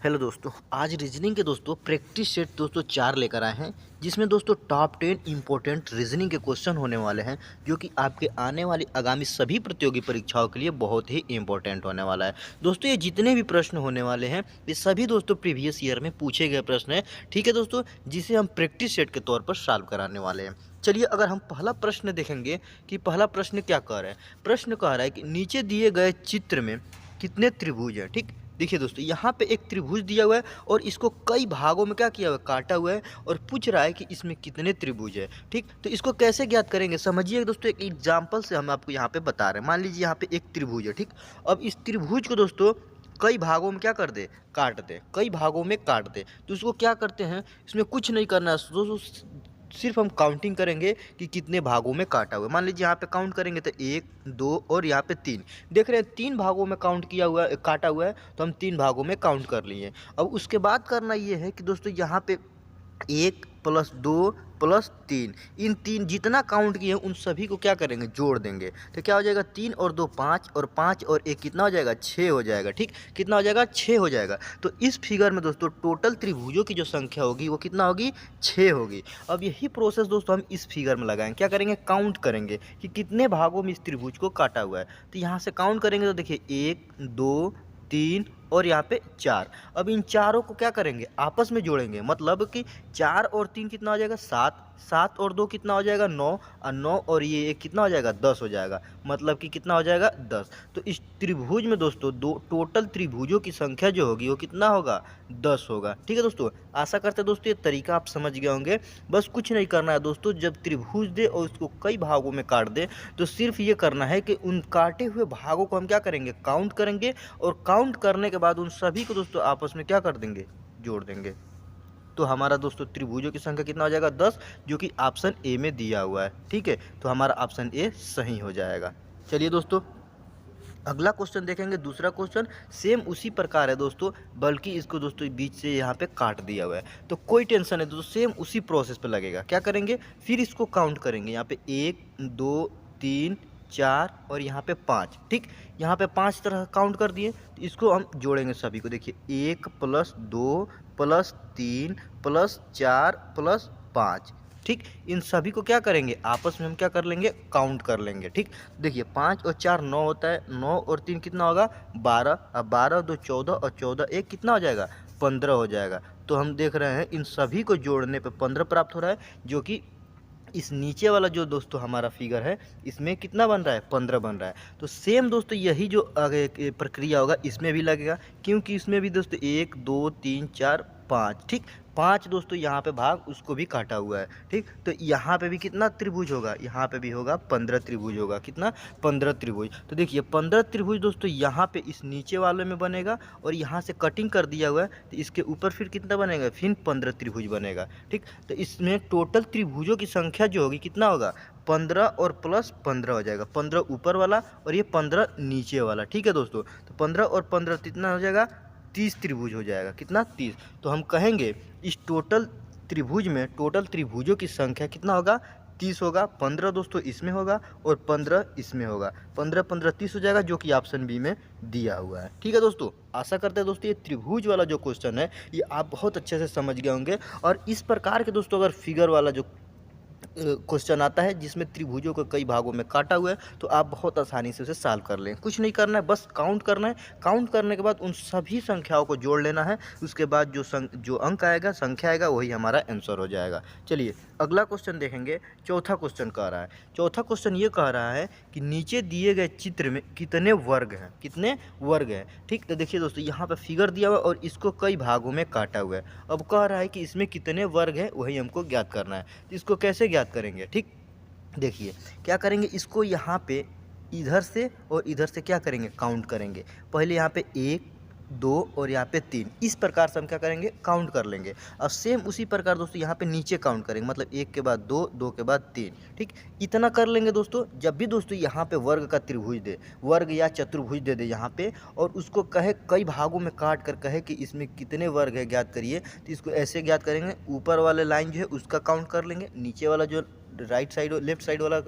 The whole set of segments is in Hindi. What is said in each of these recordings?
हेलो दोस्तों, आज रीजनिंग के दोस्तों प्रैक्टिस सेट दोस्तों 4 लेकर आए हैं, जिसमें दोस्तों टॉप 10 इंपॉर्टेंट रीजनिंग के क्वेश्चन होने वाले हैं, जो कि आपके आने वाली आगामी सभी प्रतियोगी परीक्षाओं के लिए बहुत ही इंपॉर्टेंट होने वाला है। दोस्तों ये जितने भी प्रश्न होने वाले हैं, ये सभी दोस्तों प्रीवियस ईयर में पूछे गए प्रश्न हैं, ठीक है दोस्तों, जिसे हम प्रैक्टिस सेट के तौर पर सॉल्व कराने वाले हैं। चलिए अगर हम पहला प्रश्न देखेंगे कि पहला प्रश्न क्या कह रहा है। प्रश्न कह रहा है कि नीचे दिए गए चित्र में कितने त्रिभुज हैं, ठीक। देखिए दोस्तों, यहाँ पे एक त्रिभुज दिया हुआ है और इसको कई भागों में क्या किया हुआ है, काटा हुआ है, और पूछ रहा है कि इसमें कितने त्रिभुज है, ठीक। तो इसको कैसे ज्ञात करेंगे, समझिए दोस्तों, एक एग्जाम्पल से हम आपको यहाँ पे बता रहे हैं। मान लीजिए यहाँ पे एक त्रिभुज है, ठीक। अब इस त्रिभुज को दोस्तों कई भागों में क्या कर दे, काट दे, कई भागों में काट दे। तो इसको क्या करते हैं, इसमें कुछ नहीं करना है दोस्तों, सिर्फ हम काउंटिंग करेंगे कि कितने भागों में काटा हुआ है। मान लीजिए यहाँ पे काउंट करेंगे तो 1 2 और यहाँ पे 3। देख रहे हैं 3 भागों में काउंट किया हुआ है, काटा हुआ है, तो हम 3 भागों में काउंट कर लिए। अब उसके बाद करना ये है कि दोस्तों यहाँ पे 1 प्लस 2 प्लस 3, इन 3 जितना काउंट किए हैं उन सभी को क्या करेंगे, जोड़ देंगे। तो क्या हो जाएगा, 3 और 2 5 और 5 और 1 कितना हो जाएगा, 6 हो जाएगा, ठीक। कितना हो जाएगा, 6 हो जाएगा। तो इस फिगर में दोस्तों टोटल त्रिभुजों की जो संख्या होगी वो कितना होगी, 6 होगी। अब यही प्रोसेस दोस्तों हम इस फिगर में लगाएंगे, क्या करेंगे, काउंट करेंगे कि कितने भागों में इस त्रिभुज को काटा हुआ है। तो यहाँ से काउंट करेंगे तो देखिए 1 2 3 और यहाँ पे 4। अब इन चारों को क्या करेंगे, आपस में जोड़ेंगे, मतलब कि 4 और 3 कितना हो जाएगा, 7, 7 और 2 कितना हो जाएगा, 9, और 9 और ये 1 कितना हो जाएगा, 10 हो जाएगा, मतलब कि कितना हो जाएगा, 10। तो इस त्रिभुज में दोस्तों दो टोटल त्रिभुजों की संख्या जो होगी वो कितना होगा, 10 होगा, ठीक है दोस्तों। आशा करते हैं दोस्तों ये तरीका आप समझ गए होंगे। बस कुछ नहीं करना है दोस्तों, जब त्रिभुज दे और उसको कई भागों में काट दे तो सिर्फ ये करना है कि उन काटे हुए भागों को हम क्या करेंगे, काउंट करेंगे, और काउंट करने के बाद उन सभी को दोस्तों आपस में क्या कर देंगे, जोड़ देंगे। तो हमारा दोस्तों त्रिभुजों की संख्या कितना हो जाएगा, 10, जो कि ऑप्शन ए में दिया हुआ है, ठीक है। तो हमारा ऑप्शन ए सही हो जाएगा। चलिए दोस्तों अगला क्वेश्चन देखेंगे। दूसरा क्वेश्चन सेम उसी प्रकार है दोस्तों, बल्कि इसको दोस्तों बीच से यहाँ पे काट दिया हुआ है, तो कोई टेंशन है दोस्तों, सेम उसी प्रोसेस पे लगेगा। क्या करेंगे, फिर इसको काउंट करेंगे, यहाँ पे 1 2 3 4 और यहाँ पे 5, ठीक। यहाँ पे 5 तरह काउंट कर दिए, तो इसको हम जोड़ेंगे सभी को। देखिए 1 प्लस 2 प्लस 3 प्लस 4 प्लस 5, ठीक। इन सभी को क्या करेंगे, आपस में हम क्या कर लेंगे, काउंट कर लेंगे, ठीक। देखिए 5 और 4 9 होता है, 9 और 3 कितना होगा, 12। अब 12 2 14 और 14 1 कितना हो जाएगा, 15 हो जाएगा। तो हम देख रहे हैं इन सभी को जोड़ने पे 15 प्राप्त हो रहा है, जो कि इस नीचे वाला जो दोस्तों हमारा फिगर है इसमें कितना बन रहा है, 15 बन रहा है। तो सेम दोस्तों यही जो आगे प्रक्रिया होगा इसमें भी लगेगा, क्योंकि इसमें भी दोस्तों 1 2 3 4 5, ठीक। 5 दोस्तों यहाँ पे भाग उसको भी काटा हुआ है, ठीक। तो यहाँ पे भी कितना त्रिभुज होगा, यहाँ पे भी होगा 15 त्रिभुज होगा, कितना, 15 त्रिभुज। तो देखिए 15 त्रिभुज दोस्तों यहाँ पे इस नीचे वाले में बनेगा, और यहाँ से कटिंग कर दिया हुआ है तो इसके ऊपर फिर कितना बनेगा, फिर 15 त्रिभुज बनेगा, ठीक। तो इसमें टोटल त्रिभुजों की संख्या जो होगी कितना होगा, 15 और प्लस 15 हो जाएगा, 15 ऊपर वाला और ये 15 नीचे वाला, ठीक है दोस्तों। तो 15 और 15 कितना हो जाएगा, 30 त्रिभुज हो जाएगा, कितना, 30। तो हम कहेंगे इस टोटल त्रिभुज में टोटल त्रिभुजों की संख्या कितना होगा, 30 होगा। 15 दोस्तों इसमें होगा और 15 इसमें होगा, 15 15 30 हो जाएगा, जो कि ऑप्शन बी में दिया हुआ है, ठीक है दोस्तों। आशा करते हैं दोस्तों ये त्रिभुज वाला जो क्वेश्चन है ये आप बहुत अच्छे से समझ गए होंगे। और इस प्रकार के दोस्तों अगर फिगर वाला जो क्वेश्चन आता है जिसमें त्रिभुजों को कई भागों में काटा हुआ है, तो आप बहुत आसानी से उसे सॉल्व कर लें। कुछ नहीं करना है, बस काउंट करना है। काउंट करने के बाद उन सभी संख्याओं को जोड़ लेना है, उसके बाद जो अंक आएगा, संख्या आएगा, वही हमारा आंसर हो जाएगा। चलिए अगला क्वेश्चन देखेंगे। चौथा क्वेश्चन कह रहा है, चौथा क्वेश्चन ये कह रहा है कि नीचे दिए गए चित्र में कितने वर्ग हैं, कितने वर्ग हैं, ठीक। तो देखिए दोस्तों यहाँ पर फिगर दिया हुआ है और इसको कई भागों में काटा हुआ है। अब कह रहा है कि इसमें कितने वर्ग हैं, वही हमको ज्ञात करना है। तो इसको कैसे ज्ञात करेंगे, ठीक। देखिए क्या करेंगे, इसको यहाँ पे इधर से और इधर से क्या करेंगे, काउंट करेंगे। पहले यहाँ पे 1 2 और यहाँ पे 3, इस प्रकार से हम क्या करेंगे, काउंट कर लेंगे। अब सेम उसी प्रकार दोस्तों यहाँ पे नीचे काउंट करेंगे, मतलब 1 के बाद 2 2 के बाद 3, ठीक। इतना कर लेंगे दोस्तों। जब भी दोस्तों यहाँ पे वर्ग का त्रिभुज दे, वर्ग या चतुर्भुज दे दे यहाँ पे, और उसको कहे कई भागों में काट कर कहे कि इसमें कितने वर्ग है ज्ञात करिए, तो इसको ऐसे ज्ञात करेंगे। ऊपर वाले लाइन जो है उसका काउंट कर लेंगे, नीचे वाला जो राइट साइड और लेफ्ट साइड वाला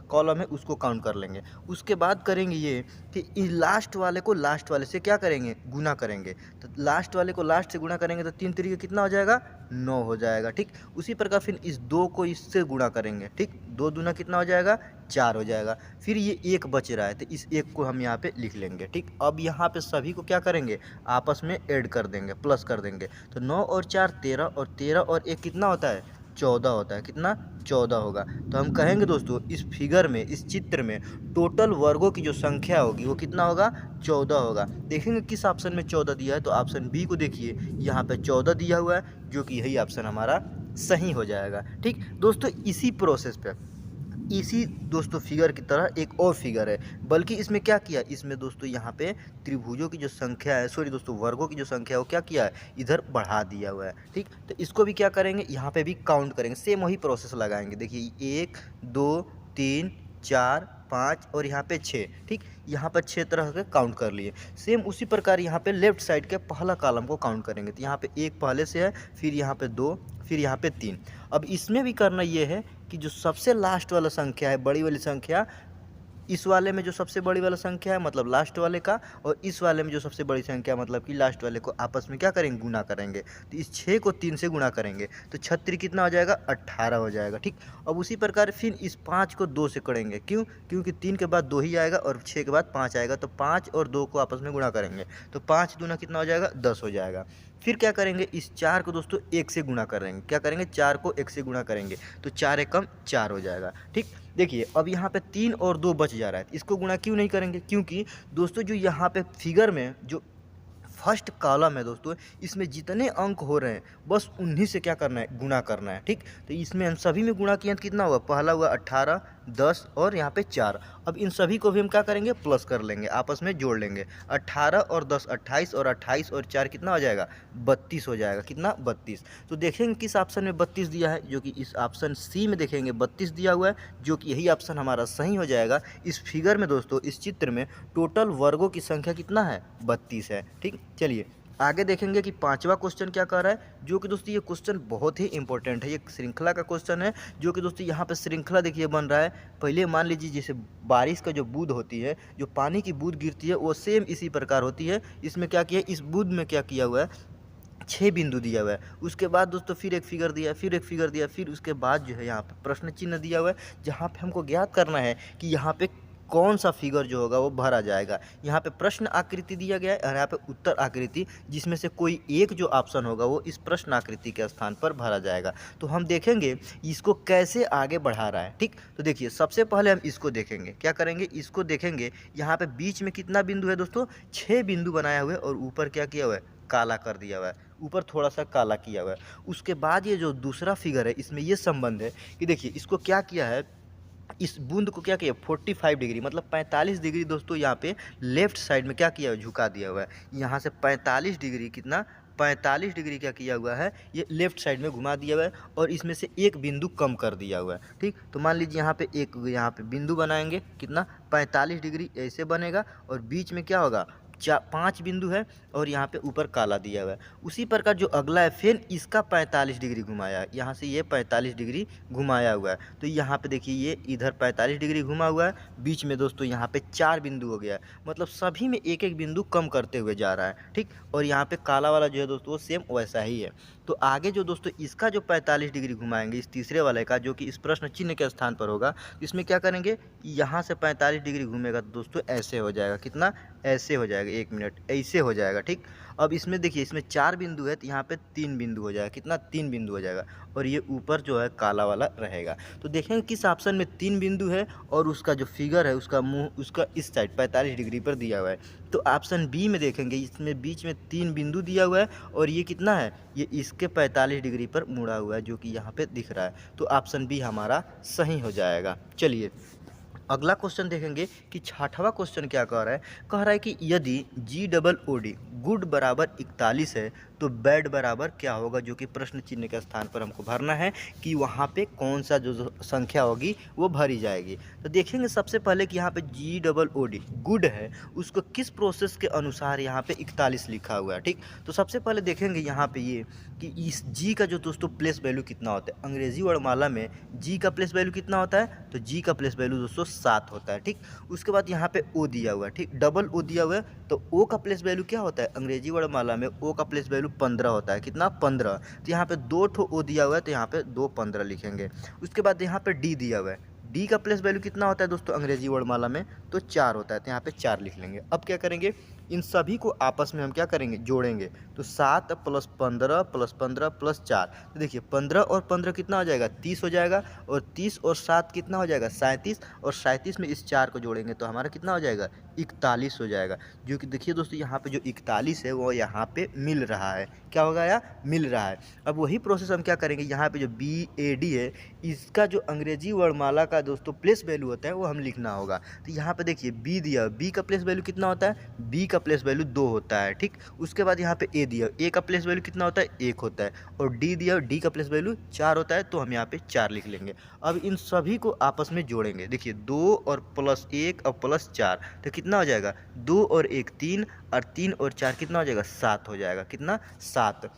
कॉलम है उसको काउंट कर लेंगे। उसके बाद करेंगे ये कि लास्ट वाले को लास्ट वाले से क्या करेंगे, गुना करेंगे। तो लास्ट वाले को लास्ट से गुना करेंगे तो 3 तरीके कितना हो जाएगा, 9 हो जाएगा। ठीक, उसी प्रकार फिर इस 2 को इससे गुणा करेंगे। ठीक, 2 दूना कितना हो जाएगा, 4 हो जाएगा। फिर ये 1 बच रहा है तो इस 1 को हम यहाँ पे लिख लेंगे। ठीक, अब यहाँ पे सभी को क्या करेंगे, आपस में ऐड कर देंगे, प्लस कर देंगे। तो 9 और 4 13, और 13 और 1 कितना होता है, 14 होता है। कितना, 14 होगा। तो हम कहेंगे दोस्तों इस फिगर में, इस चित्र में टोटल वर्गों की जो संख्या होगी वो कितना होगा, 14 होगा। देखेंगे किस ऑप्शन में 14 दिया है, तो ऑप्शन बी को देखिए, यहाँ पे 14 दिया हुआ है, जो कि यही ऑप्शन हमारा सही हो जाएगा। ठीक दोस्तों, इसी प्रोसेस पे, इसी दोस्तों फिगर की तरह एक और फिगर है, बल्कि इसमें क्या किया, इसमें दोस्तों यहाँ पे त्रिभुजों की जो संख्या है, सॉरी दोस्तों वर्गों की जो संख्या है वो क्या किया है, इधर बढ़ा दिया हुआ है। ठीक, तो इसको भी क्या करेंगे, यहाँ पे भी काउंट करेंगे, सेम वही प्रोसेस लगाएंगे। देखिए 1 2 3 4 5 और यहाँ पे 6। ठीक, यहाँ पर 6 तरह के काउंट कर लिए। सेम उसी प्रकार यहाँ पे लेफ्ट साइड के पहला कॉलम को काउंट करेंगे। तो यहाँ पे 1 पहले से है, फिर यहाँ पे 2, फिर यहाँ पे 3। अब इसमें भी करना ये है कि जो सबसे लास्ट वाला संख्या है, बड़ी वाली संख्या, इस वाले में जो सबसे बड़ी वाला संख्या है मतलब लास्ट वाले का, और इस वाले में जो सबसे बड़ी संख्या मतलब कि लास्ट वाले को आपस में क्या करेंगे, गुना करेंगे। तो इस 6 को 3 से गुना करेंगे तो 36 कितना हो जाएगा, 18 हो जाएगा। ठीक, अब उसी प्रकार फिर इस 5 को 2 से करेंगे। क्यों, क्योंकि 3 के बाद 2 ही आएगा और 6 के बाद 5 आएगा, तो 5 और 2 को आपस में गुणा करेंगे तो 5 दूना कितना हो जाएगा, 10 हो जाएगा। फिर क्या करेंगे, इस 4 को दोस्तों 1 से गुणा करेंगे। क्या करेंगे, 4 को 1 से गुणा करेंगे तो 4 एकम 4 हो जाएगा। ठीक, देखिए अब यहाँ पे 3 और 2 बच जा रहा है, इसको गुणा क्यों नहीं करेंगे, क्योंकि दोस्तों जो यहाँ पे फिगर में जो फर्स्ट कॉलम है दोस्तों, इसमें जितने अंक हो रहे हैं बस उन्हीं से क्या करना है, गुणा करना है। ठीक, तो इसमें हम सभी में गुणा किया तो कितना हुआ, पहला हुआ 18, 10 और यहाँ पे 4। अब इन सभी को भी हम क्या करेंगे, प्लस कर लेंगे, आपस में जोड़ लेंगे। 18 और 10 28, और 28 और 4 कितना हो जाएगा, 32 हो जाएगा। कितना, 32। तो देखेंगे किस ऑप्शन में 32 दिया है, जो कि इस ऑप्शन सी में देखेंगे 32 दिया हुआ है, जो कि यही ऑप्शन हमारा सही हो जाएगा। इस फिगर में दोस्तों, इस चित्र में टोटल वर्गों की संख्या कितना है, 32 है। ठीक, चलिए आगे देखेंगे कि 5वां क्वेश्चन क्या कह रहा है, जो कि दोस्तों ये क्वेश्चन बहुत ही इंपॉर्टेंट है, ये श्रृंखला का क्वेश्चन है, जो कि दोस्तों यहाँ पे श्रृंखला देखिए बन रहा है। पहले मान लीजिए जैसे बारिश का जो बूंद होती है, जो पानी की बूंद गिरती है, वो सेम इसी प्रकार होती है। इसमें क्या किया, इस बूंद में क्या किया हुआ है, 6 बिंदु दिया हुआ है। उसके बाद दोस्तों फिर एक फिगर दिया, फिर एक फिगर दिया, फिर उसके बाद जो है यहाँ पे प्रश्न चिन्ह दिया हुआ है, जहाँ पे हमको ज्ञात करना है कि यहाँ पे कौन सा फिगर जो होगा वो भरा जाएगा। यहाँ पे प्रश्न आकृति दिया गया है और यहाँ पे उत्तर आकृति, जिसमें से कोई एक जो ऑप्शन होगा वो इस प्रश्न आकृति के स्थान पर भरा जाएगा। तो हम देखेंगे इसको कैसे आगे बढ़ा रहा है। ठीक, तो देखिए सबसे पहले हम इसको देखेंगे, क्या करेंगे, इसको देखेंगे। यहाँ पे बीच में कितना बिंदु है दोस्तों, 6 बिंदु बनाया हुआ है, और ऊपर क्या किया हुआ है, काला कर दिया हुआ है, ऊपर थोड़ा सा काला किया हुआ है। उसके बाद ये जो दूसरा फिगर है, इसमें ये संबंध है कि देखिए इसको क्या किया है, इस बूंद को क्या किया, 45 डिग्री मतलब 45 डिग्री दोस्तों यहाँ पे लेफ्ट साइड में क्या किया है, झुका दिया हुआ है। यहाँ से 45 डिग्री, कितना, 45 डिग्री क्या किया हुआ है, ये लेफ्ट साइड में घुमा दिया हुआ है, और इसमें से एक बिंदु कम कर दिया हुआ है। ठीक, तो मान लीजिए यहाँ पे एक, यहाँ पे बिंदु बनाएंगे, कितना, 45 डिग्री ऐसे बनेगा, और बीच में क्या होगा, 5 बिंदु है, और यहाँ पे ऊपर काला दिया हुआ है। उसी प्रकार जो अगला है, फिर इसका 45 डिग्री घुमाया है, यहाँ से ये 45 डिग्री घुमाया हुआ है। तो यहाँ पे देखिए ये इधर 45 डिग्री घुमा हुआ है, बीच में दोस्तों यहाँ पे 4 बिंदु हो गया है, मतलब सभी में एक एक बिंदु कम करते हुए जा रहा है। ठीक, और यहाँ पे काला वाला जो है दोस्तों वो सेम वैसा ही है। तो आगे जो दोस्तों इसका जो 45 डिग्री घुमाएंगे, इस तीसरे वाले का, जो कि इस प्रश्न चिन्ह के स्थान पर होगा, इसमें क्या करेंगे, यहाँ से 45 डिग्री घूमेगा तो दोस्तों ऐसे हो जाएगा, कितना, ऐसे हो जाएगा, 1 मिनट ऐसे हो जाएगा। ठीक, अब इसमें देखिए इसमें 4 बिंदु है, तो यहाँ पे 3 बिंदु हो जाएगा, कितना, 3 बिंदु हो जाएगा, और ये ऊपर जो है काला वाला रहेगा। तो देखेंगे किस ऑप्शन में 3 बिंदु है, और उसका जो फिगर है उसका मुंह उसका इस साइड 45 डिग्री पर दिया हुआ है। तो ऑप्शन बी में देखेंगे, इसमें बीच में 3 बिंदु दिया हुआ है, और ये कितना है, ये इसके 45 डिग्री पर मुड़ा हुआ है, जो कि यहाँ पे दिख रहा है। तो ऑप्शन बी हमारा सही हो जाएगा। चलिए अगला क्वेश्चन देखेंगे कि 6वां क्वेश्चन क्या कह रहा है, कह रहा है कि यदि GOOD गुड बराबर 41 है तो बेड बराबर क्या होगा, जो कि प्रश्न चिन्ह के स्थान पर हमको भरना है कि वहाँ पे कौन सा जो संख्या होगी वो भरी जाएगी। तो देखेंगे सबसे पहले कि यहाँ पे GOOD गुड है, उसको किस प्रोसेस के अनुसार यहाँ पे 41 लिखा हुआ है। ठीक, तो सबसे पहले देखेंगे यहाँ पे ये कि इस जी का जो दोस्तों प्लेस वैल्यू कितना होता है। अंग्रेजी वर्णमाला में जी का प्लेस वैल्यू कितना होता है, तो जी का प्लेस वैल्यू दोस्तों 7 होता है। ठीक, उसके बाद यहाँ पे ओ दिया हुआ है, ठीक, डबल ओ दिया हुआ है, तो ओ का प्लेस वैल्यू क्या होता है, अंग्रेजी वर्णमाला में ओ का प्लेस वैल्यू 15 होता है। कितना, 15। तो यहाँ पे 2 ठो ओ दिया हुआ है, तो यहाँ पे 2 15 लिखेंगे। उसके बाद यहाँ पे डी दिया हुआ है, डी का प्लेस वैल्यू कितना होता है दोस्तों अंग्रेजी वर्णमाला में, तो 4 होता है, तो यहाँ पे 4 लिख लेंगे। अब क्या करेंगे, इन सभी को आपस में हम क्या करेंगे, जोड़ेंगे। तो 7 + 15 + 15 + 4, तो देखिए 15 और 15 कितना हो जाएगा, 30 हो जाएगा, और 30 और 7 कितना हो जाएगा, 37, और 37 में इस 4 को जोड़ेंगे तो हमारा कितना हो जाएगा, 41 हो जाएगा। जो कि देखिए दोस्तों यहाँ पे जो 41 है वो यहाँ पे मिल रहा है, क्या होगा, या मिल रहा है। अब वही प्रोसेस हम क्या करेंगे, यहाँ पे जो BAD है इसका जो अंग्रेजी वर्णमाला का दोस्तों प्लेस वैल्यू होता है वो हम लिखना होगा। तो यहाँ पे देखिए बी दिया, बी का प्लेस वैल्यू कितना होता है, बी का प्लेस वैल्यू 2 होता है। ठीक, उसके बाद यहाँ पे ए दिया, ए का प्लेस वैल्यू कितना होता है, 1 होता है, और डी दिया, डी का प्लेस वैल्यू 4 होता है, तो हम यहाँ पे 4 लिख लेंगे। अब इन सभी को आपस में जोड़ेंगे, देखिए 2 और +1 और +4, तो कितना हो जाएगा, 2 और 1 3, और 3 और 4 कितना हो जाएगा, 7 हो जाएगा। कितना, 7।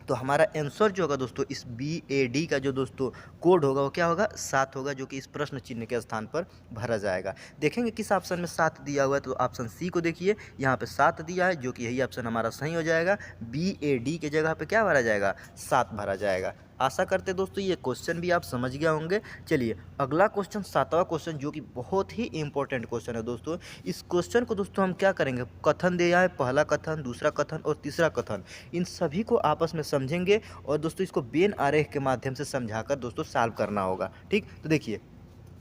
तो हमारा आंसर जो होगा दोस्तों इस BAD का जो दोस्तों कोड होगा वो क्या होगा, 7 होगा, जो कि इस प्रश्न चिन्ह के स्थान पर भरा जाएगा। देखेंगे किस ऑप्शन में 7 दिया हुआ है, तो ऑप्शन सी को देखिए, यहाँ पे 7 दिया है, जो कि यही ऑप्शन हमारा सही हो जाएगा। BAD के जगह पे क्या भरा जाएगा, 7 भरा जाएगा। आशा करते दोस्तों ये क्वेश्चन भी आप समझ गए होंगे। चलिए अगला क्वेश्चन, 7वां क्वेश्चन, जो कि बहुत ही इंपॉर्टेंट क्वेश्चन है दोस्तों। इस क्वेश्चन को दोस्तों हम क्या करेंगे, कथन दिया है, पहला कथन, दूसरा कथन और तीसरा कथन, इन सभी को आपस में समझेंगे और दोस्तों इसको वेन आरेख के माध्यम से समझाकर दोस्तों सॉल्व करना होगा। ठीक, तो देखिए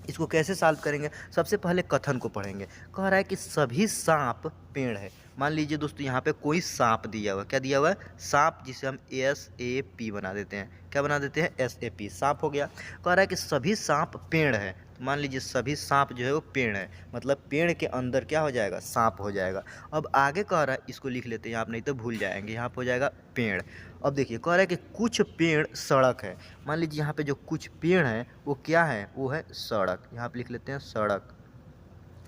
इसको कैसे सॉल्व करेंगे। सबसे पहले कथन को पढ़ेंगे। कह रहा है कि सभी सांप पेड़ है। मान लीजिए दोस्तों यहाँ पे कोई सांप दिया हुआ है, क्या दिया हुआ है, सांप, जिसे हम SAP बना देते हैं, क्या बना देते हैं, SAP, सांप हो गया। कह रहा है कि सभी सांप पेड़ है, तो मान लीजिए सभी सांप जो है वो पेड़ है, मतलब पेड़ के अंदर क्या हो जाएगा, सांप हो जाएगा। अब आगे कह रहा है, इसको लिख लेते हैं आप, नहीं तो भूल जाएंगे, यहाँ पे हो जाएगा पेड़। अब देखिए कह रहा है कि कुछ पेड़ सड़क है। मान लीजिए यहाँ पे जो कुछ पेड़ है वो क्या है, वो है सड़क, यहाँ पे लिख लेते हैं सड़क।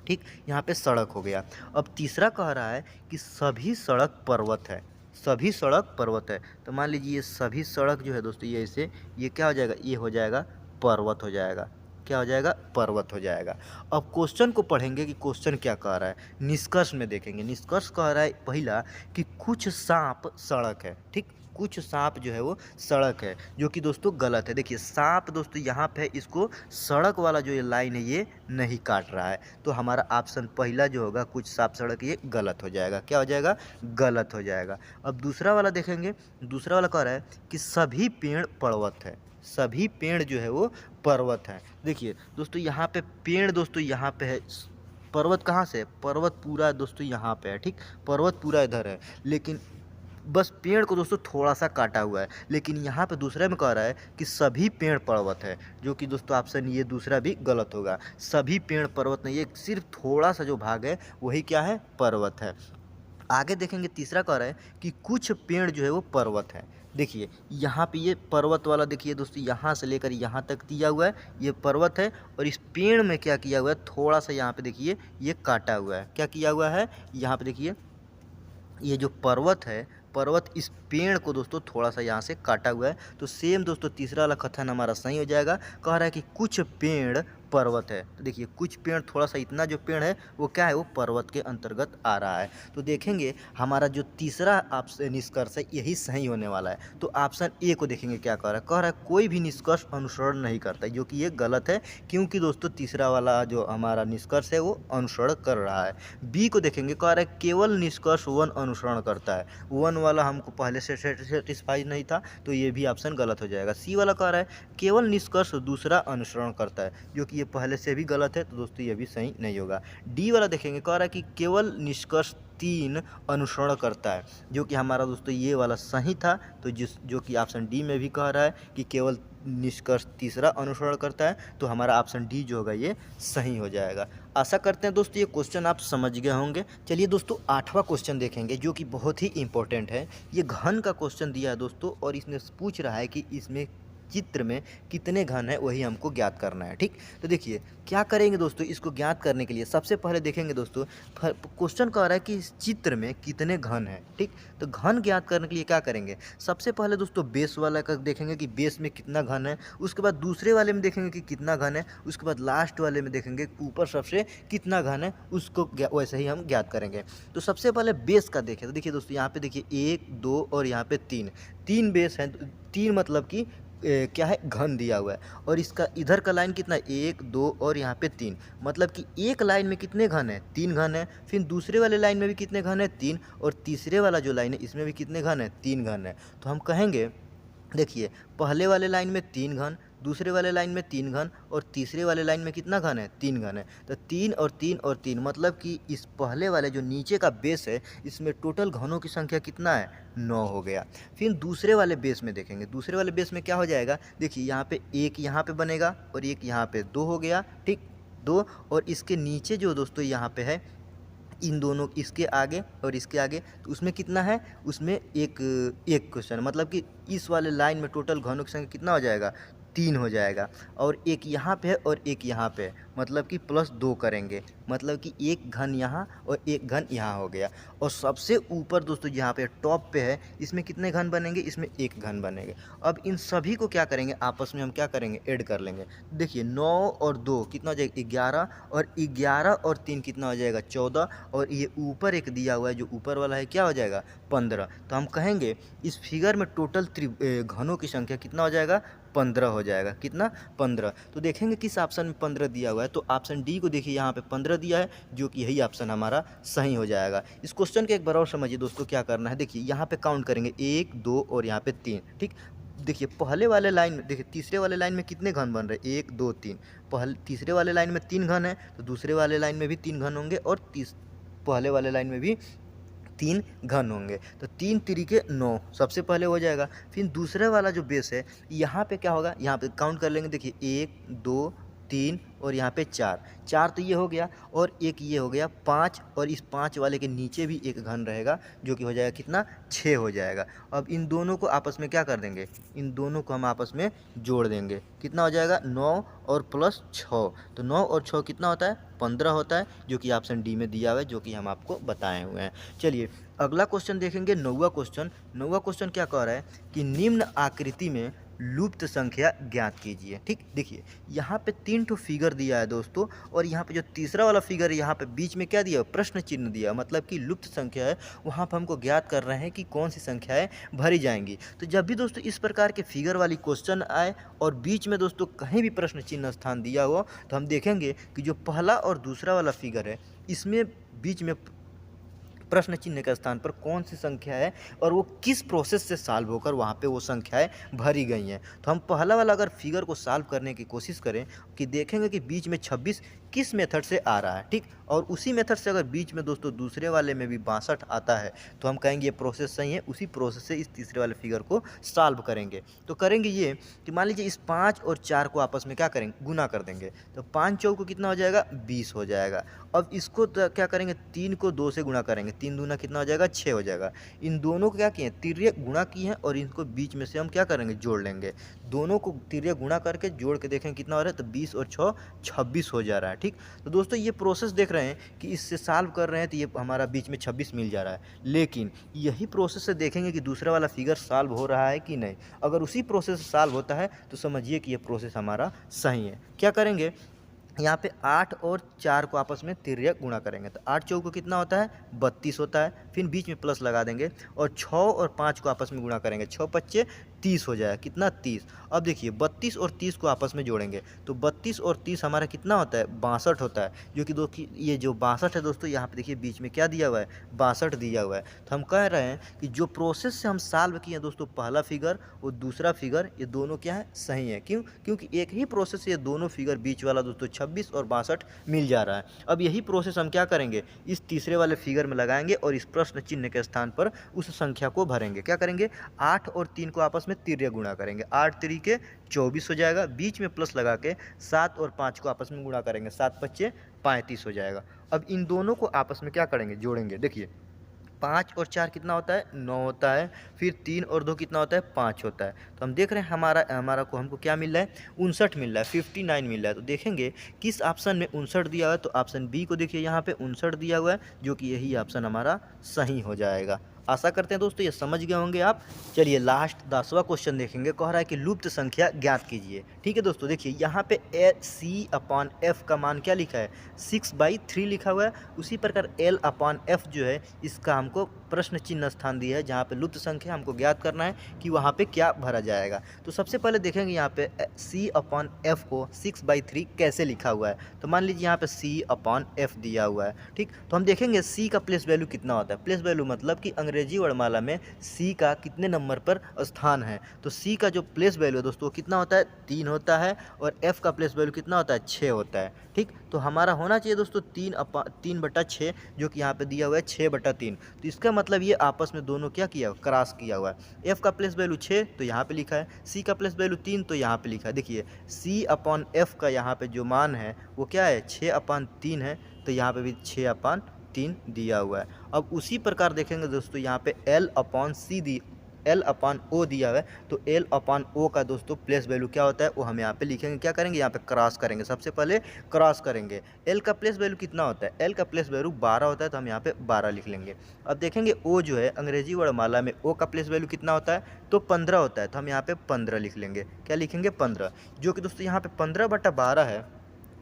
ठीक, यहाँ पे सड़क हो गया। अब तीसरा कह रहा है कि सभी सड़क पर्वत है, सभी सड़क पर्वत है, तो मान लीजिए ये सभी सड़क जो है दोस्तों ये इसे, ये क्या हो जाएगा, ये हो जाएगा पर्वत हो जाएगा, क्या हो जाएगा, पर्वत हो जाएगा। अब क्वेश्चन को पढ़ेंगे कि क्वेश्चन क्या कह रहा है। निष्कर्ष में देखेंगे, निष्कर्ष कह रहा है पहला कि कुछ सांप सड़क है। ठीक, कुछ सांप जो है वो सड़क है, जो कि दोस्तों गलत है। देखिए सांप दोस्तों यहाँ पे इसको सड़क वाला जो ये लाइन है ये नहीं काट रहा है, तो हमारा ऑप्शन पहला जो होगा कुछ सांप सड़क, ये गलत हो जाएगा, क्या हो जाएगा, गलत हो जाएगा। अब दूसरा वाला देखेंगे, दूसरा वाला कह रहा है कि सभी पेड़ पर्वत है, सभी पेड़ जो है वो पर्वत है। देखिए दोस्तों यहाँ पे पेड़ दोस्तों यहाँ पे है, पर्वत कहाँ से है, पर्वत पूरा दोस्तों यहाँ पे है। ठीक, पर्वत पूरा इधर है, लेकिन बस पेड़ को दोस्तों थोड़ा सा काटा हुआ है। लेकिन यहाँ पे दूसरे में कह रहा है कि सभी पेड़ पर्वत है, जो कि दोस्तों ऑप्शन ये दूसरा भी गलत होगा। सभी पेड़ पर्वत नहीं, ये सिर्फ थोड़ा सा जो भाग है वही क्या है, पर्वत है। आगे देखेंगे तीसरा कह रहा है कि कुछ पेड़ जो है वो पर्वत है। देखिए यहाँ पे ये पर्वत वाला देखिए दोस्तों, यहाँ से लेकर यहाँ तक दिया हुआ है, ये पर्वत है, और इस पेड़ में क्या किया हुआ है, थोड़ा सा यहाँ पे देखिए ये काटा हुआ है, क्या किया हुआ है, यहाँ पे देखिए ये जो पर्वत है, पर्वत इस पेड़ को दोस्तों थोड़ा सा यहाँ से काटा हुआ है। तो सेम दोस्तों तीसरा वाला कथन हमारा सही हो जाएगा। कह रहा है कि कुछ पेड़ पर्वत है, तो देखिए कुछ पेड़, थोड़ा सा इतना जो पेड़ है वो क्या है, वो पर्वत के अंतर्गत आ रहा है। तो देखेंगे हमारा जो तीसरा ऑप्शन निष्कर्ष है यही सही होने वाला है। तो ऑप्शन ए को देखेंगे क्या कह रहा है कोई भी निष्कर्ष अनुसरण नहीं करता, जो कि ये गलत है, क्योंकि दोस्तों तीसरा वाला जो हमारा निष्कर्ष है वो अनुसरण कर रहा है। बी को देखेंगे, कह रहा है केवल निष्कर्ष 1 अनुसरण करता है, 1 वाला हमको पहले से सेटिस्फाई नहीं था, तो ये भी ऑप्शन गलत हो जाएगा। सी वाला कह रहा है केवल निष्कर्ष दूसरा अनुसरण करता है, जो कि ये पहले से भी गलत है, तो दोस्तों ये भी सही नहीं होगा। डी वाला देखेंगे, कह रहा है कि केवल निष्कर्ष 3 अनुसरण करता है, जो कि हमारा दोस्तों ये वाला सही था। तो जो कि ऑप्शन डी में भी कह रहा है कि केवल निष्कर्ष तीसरा अनुसरण करता है, तो हमारा ऑप्शन डी जो होगा ये सही हो जाएगा। आशा करते हैं दोस्तों ये क्वेश्चन आप समझ गए होंगे। चलिए दोस्तों 8वां क्वेश्चन देखेंगे, जो कि बहुत ही इंपॉर्टेंट है। ये घन का क्वेश्चन दिया है दोस्तों, और इसने पूछ रहा है कि इसमें चित्र में कितने घन है वही हमको ज्ञात करना है। ठीक, तो देखिए क्या करेंगे दोस्तों, इसको ज्ञात करने के लिए सबसे पहले देखेंगे दोस्तों, क्वेश्चन कह रहा है कि इस चित्र में कितने घन है। ठीक, तो घन ज्ञात करने के लिए क्या करेंगे, सबसे पहले दोस्तों बेस वाला का देखेंगे कि बेस में कितना घन है, उसके बाद दूसरे वाले में देखेंगे कि कितना घन है, उसके बाद लास्ट वाले में देखेंगे ऊपर सबसे कितना घन है, उसको वैसे ही हम ज्ञात करेंगे। तो सबसे पहले बेस का देखें, तो देखिए दोस्तों यहाँ पे देखिए 1 2 और यहाँ पे 3 बेस है। 3 मतलब कि क्या है, घन दिया हुआ है। और इसका इधर का लाइन कितना है, 1 2 और यहाँ पे 3, मतलब कि एक लाइन में कितने घन है, 3 घन है। फिर दूसरे वाले लाइन में भी कितने घन है, 3, और तीसरे वाला जो लाइन है इसमें भी कितने घन है, 3 घन है। तो हम कहेंगे देखिए पहले वाले लाइन में 3 घन, दूसरे वाले लाइन में 3 घन, और तीसरे वाले लाइन में कितना घन है, 3 घन है। तो 3 और 3 और 3, मतलब कि इस पहले वाले जो नीचे का बेस है इसमें टोटल घनों की संख्या कितना है, 9 हो गया। फिर दूसरे वाले बेस में देखेंगे, दूसरे वाले बेस में क्या हो जाएगा, देखिए यहाँ पे एक यहाँ पे बनेगा और एक यहाँ पे 2 हो गया। ठीक, 2, और इसके नीचे जो दोस्तों यहाँ पे है, इन दोनों, इसके आगे और इसके आगे, तो उसमें कितना है, उसमें एक क्वेश्चन, मतलब कि इस वाले लाइन में टोटल घनों की संख्या कितना हो जाएगा, 3 हो जाएगा। और एक यहाँ पे है और एक यहाँ पे है, मतलब कि +2 करेंगे, मतलब कि एक घन यहाँ और एक घन यहाँ हो गया। और सबसे ऊपर दोस्तों यहाँ पे टॉप पे है, इसमें कितने घन बनेंगे, इसमें एक घन बनेंगे। अब इन सभी को क्या करेंगे, आपस में हम क्या करेंगे, ऐड कर लेंगे। देखिए 9 और 2 कितना हो जाएगा, 11, और 11 और 3 कितना हो जाएगा, 14, और ये ऊपर एक दिया हुआ है, जो ऊपर वाला है क्या हो जाएगा, 15। तो हम कहेंगे इस फिगर में टोटल घनों की संख्या कितना हो जाएगा, 15 हो जाएगा। कितना, 15। तो देखेंगे किस ऑप्शन में 15 दिया हुआ है, तो ऑप्शन डी को देखिए यहाँ पे 15 दिया है, जो कि यही ऑप्शन हमारा सही हो जाएगा। इस क्वेश्चन के एक बार और समझिए दोस्तों क्या करना है। देखिए यहाँ पे काउंट करेंगे 1 2 और यहाँ पे 3। ठीक, देखिए पहले वाले लाइन में, देखिए तीसरे वाले लाइन में कितने घन बन रहे, 1 2 3। तीसरे वाले लाइन में 3 घन है, तो दूसरे वाले लाइन में भी 3 घन होंगे, और पहले वाले लाइन में भी 3 घन होंगे। तो 3 तिरिके 9 सबसे पहले हो जाएगा। फिर दूसरे वाला जो बेस है यहाँ पे क्या होगा, यहाँ पे काउंट कर लेंगे, देखिए 1 2 3 और यहाँ पे 4 तो ये हो गया, और एक ये हो गया 5, और इस 5 वाले के नीचे भी एक घन रहेगा, जो कि हो जाएगा कितना, 6 हो जाएगा। अब इन दोनों को आपस में क्या कर देंगे, इन दोनों को हम आपस में जोड़ देंगे, कितना हो जाएगा, 9 और +6। तो 9 और 6 कितना होता है, 15 होता है, जो कि ऑप्शन डी में दिया हुआ है, जो कि हम आपको बताए हुए हैं। चलिए अगला क्वेश्चन देखेंगे, 9वां क्वेश्चन। 9वां क्वेश्चन क्या कह रहा है कि निम्न आकृति में लुप्त संख्या ज्ञात कीजिए। ठीक, देखिए यहाँ पे 3 ठो फिगर दिया है दोस्तों, और यहाँ पे जो तीसरा वाला फिगर है यहाँ पे बीच में क्या दिया है, प्रश्न चिन्ह दिया है, मतलब कि लुप्त संख्या है, वहाँ पर हमको ज्ञात कर रहे हैं कि कौन सी संख्याएं भरी जाएंगी। तो जब भी दोस्तों इस प्रकार के फिगर वाली क्वेश्चन आए और बीच में दोस्तों कहीं भी प्रश्न चिन्ह स्थान दिया हो, तो हम देखेंगे कि जो पहला और दूसरा वाला फिगर है इसमें बीच में प्रश्न चिन्ह के स्थान पर कौन सी संख्या है और वो किस प्रोसेस से सॉल्व होकर वहाँ पे वो संख्याएं भरी गई हैं। तो हम पहला वाला अगर फिगर को सॉल्व करने की कोशिश करें कि देखेंगे कि बीच में 26 किस मेथड से आ रहा है। ठीक, और उसी मेथड से अगर बीच में दोस्तों दूसरे वाले में भी 62 आता है, तो हम कहेंगे ये प्रोसेस सही है, उसी प्रोसेस से इस तीसरे वाले फिगर को सॉल्व करेंगे। तो करेंगे ये कि मान लीजिए इस 5 और 4 को आपस में क्या करेंगे, गुना कर देंगे, तो 5 चौक को कितना हो जाएगा, 20 हो जाएगा। अब इसको क्या करेंगे, 3 को 2 से गुणा करेंगे, 3 दूना कितना हो जाएगा, 6 हो जाएगा। इन दोनों को क्या किए, तिर्यक गुणा किए हैं, और इनको बीच में से हम क्या करेंगे, जोड़ लेंगे। दोनों को तिर्यक गुणा करके जोड़ के देखें कितना हो रहा है, तो 20 और 6 26 हो जा रहा है। ठीक, तो दोस्तों ये प्रोसेस देख रहे हैं कि इससे सॉल्व कर रहे हैं, तो ये हमारा बीच में 26 मिल जा रहा है। लेकिन यही प्रोसेस से देखेंगे कि दूसरा वाला फिगर सॉल्व हो रहा है कि नहीं। अगर उसी प्रोसेस से सॉल्व होता है तो समझिए कि ये प्रोसेस हमारा सही है। क्या करेंगे, यहाँ पे 8 और 4 को आपस में तिर्यक गुणा करेंगे, तो 8 चौक को कितना होता है, 32 होता है। फिर बीच में प्लस लगा देंगे, और 6 और 5 को आपस में गुणा करेंगे, 6 पच्चे 30 हो जाएगा, कितना, 30। अब देखिए 32 और 30 को आपस में जोड़ेंगे, तो 32 और 30 हमारा कितना होता है, 62 होता है। जो कि दोस्तों ये जो 62 है दोस्तों, यहाँ पे देखिए बीच में क्या दिया हुआ है, 62 दिया हुआ है। तो हम कह रहे हैं कि जो प्रोसेस से हम सॉल्व किए हैं दोस्तों, पहला फिगर और दूसरा फिगर, ये दोनों क्या है, सही है। क्यों, क्योंकि एक ही प्रोसेस से ये दोनों फिगर बीच वाला दोस्तों 26 और 62 मिल जा रहा है। अब यही प्रोसेस हम क्या करेंगे, इस तीसरे वाले फिगर में लगाएंगे और इस प्रश्न चिन्ह के स्थान पर उस संख्या को भरेंगे। क्या करेंगे, 8 और 3 को आपस में तिर्य गुणा करेंगे, 8 तिरिके 24 हो जाएगा, बीच में प्लस लगा के 7 और 5 को आपस में गुणा करेंगे, 7 पच्चे 35 हो जाएगा। अब इन दोनों को आपस में क्या करेंगे, जोड़ेंगे। देखिए 5 और 4 कितना होता है, 9 होता है, फिर 3 और 2 कितना होता है, 5 होता है। तो हम देख रहे हैं हमको क्या मिल रहा है, 59 मिल रहा है, 59 मिल रहा है। तो देखेंगे किस ऑप्शन में 59 दिया हुआ है, तो ऑप्शन बी को देखिए यहाँ पे 59 दिया हुआ है, जो कि यही ऑप्शन हमारा सही हो जाएगा। आशा करते हैं दोस्तों ये समझ गए होंगे आप। चलिए लास्ट 10वां क्वेश्चन देखेंगे। कह रहा है कि लुप्त संख्या ज्ञात कीजिए। ठीक है दोस्तों, देखिए यहाँ पे C/F का मान क्या लिखा है, 6/3 लिखा हुआ है। उसी प्रकार L/F जो है इसका हमको प्रश्न चिन्ह स्थान दिया है, जहाँ पे लुप्त संख्या हमको ज्ञात करना है कि वहाँ पे क्या भरा जाएगा। तो सबसे पहले देखेंगे यहाँ पे C/F को 6/3 कैसे लिखा हुआ है। तो मान लीजिए यहाँ पे C/F दिया हुआ है। ठीक, तो हम देखेंगे C का प्लेस वैल्यू कितना होता है। प्लेस वैल्यू मतलब कि अंग्रेजी वर्णमाला में C का कितने नंबर पर स्थान है। तो C का जो प्लेस वैल्यू है दोस्तों कितना होता है, 3 होता है, और F का प्लेस वैल्यू कितना होता है, 6 होता है। ठीक, तो हमारा होना चाहिए दोस्तों 3/6, जो कि यहाँ पे दिया हुआ है 6/3। तो इसका मतलब ये आपस में दोनों क्या किया, क्रॉस किया हुआ है। F का प्लेस वैल्यू 6 तो यहाँ पे लिखा है, C का प्लेस वैल्यू 3 तो यहाँ पे लिखा है। देखिए C/F का यहाँ पे जो मान है वो क्या है, 6/3 है, तो यहाँ पे भी 6/3 दिया हुआ है। अब उसी प्रकार देखेंगे दोस्तों यहाँ पे L/O दिया हुआ है। तो L/O का दोस्तों प्लेस वैल्यू क्या होता है वो हम यहाँ पे लिखेंगे। क्या करेंगे, यहाँ पे क्रॉस करेंगे, सबसे पहले क्रॉस करेंगे। L का प्लेस वैल्यू कितना होता है, L का प्लेस वैल्यू 12 होता है, तो हम यहाँ पे 12 लिख लेंगे। अब देखेंगे O जो है अंग्रेजी वर्णमाला में O का प्लेस वैल्यू कितना होता है, तो 15 होता है, तो हम यहाँ पे 15 लिख लेंगे। क्या लिखेंगे, 15, जो कि दोस्तों यहाँ पे 15/12 है,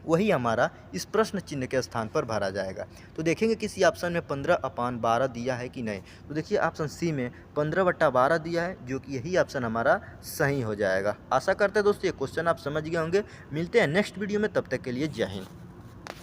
वही हमारा इस प्रश्न चिन्ह के स्थान पर भरा जाएगा। तो देखेंगे किसी ऑप्शन में 15/12 दिया है कि नहीं। तो देखिए ऑप्शन सी में 15/12 दिया है, जो कि यही ऑप्शन हमारा सही हो जाएगा। आशा करते हैं दोस्तों ये क्वेश्चन आप समझ गए होंगे। मिलते हैं नेक्स्ट वीडियो में, तब तक के लिए जय हिंद।